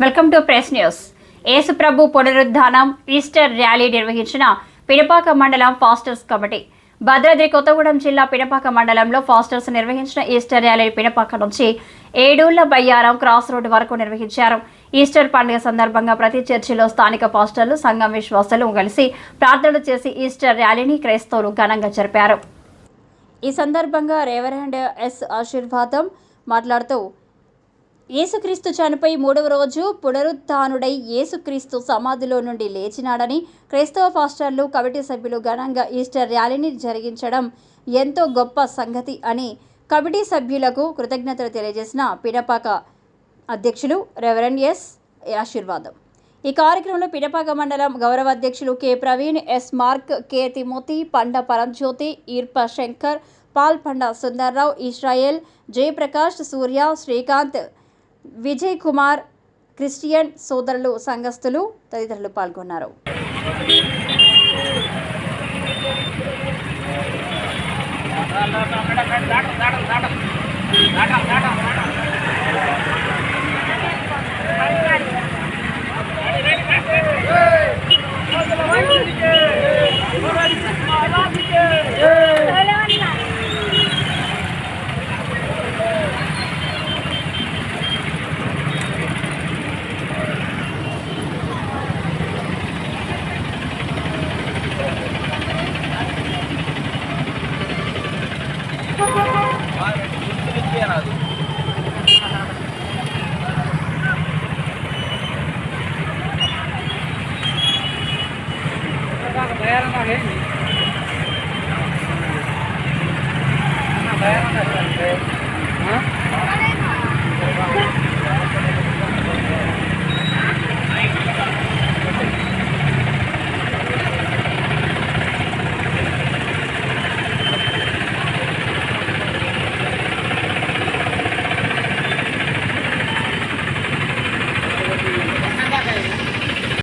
Welcome to press news. Yesu ప్రభు పునరుద్ధానం Easter rally నిర్వహించిన పినపాక మండలం ఫాస్టర్స్ కమిటీ. భద్రాద్రి కొత్తగూడెం జిల్లా పినపాక మండలంలో ఫాస్టర్స్ నిర్వహించిన ఈస్టర్ ర్యాలీ పినపాక నుంచి ఏడూళ్ల బయ్యారం క్రాస్ రోడ్డు వరకు నిర్వహించారు. ఈస్టర్ పండుగ సందర్భంగా ప్రతి చర్చిలో స్థానిక పాస్టర్లు, సంఘం విశ్వాసులు కలిసి ప్రార్థనలు చేసి ఈస్టర్ ర్యాలీని క్రైస్తవులు ఘనంగా జరిపారు. ఈ సందర్భంగా రెవరెండ్ ఎస్ ఆశీర్వాదం మాట్లాడుతూ, యేసుక్రీస్తు చనిపోయి 3వ రోజు పునరుత్థానుడై యేసుక్రీస్తు సమాధిలో నుండి లేచినాడని క్రైస్తవ పాస్టర్లు, కమిటీ సభ్యులు ఘనంగా ఈస్టర్ ర్యాలీని జరిగించడం ఎంతో గొప్ప సంగతి అని కమిటీ సభ్యులకు కృతజ్ఞతలు తెలియజేసిన పినపాక అధ్యక్షులు రెవరెండ్ ఎస్ ఆశీర్వాదం. ఈ కార్యక్రమంలో పినపాక మండలం గౌరవ అధ్యక్షులు K Praveen, S Mark, K Timothy, Panda Paramjyothi, Eerpa Shankar, Paul Panda Sundarrao, Israel, Jayaprakash, Surya, Srikanth, Vijay Kumar, Christian సోదరులు, సంఘస్థులు తదితరులు పాల్గొన్నారు. Bayar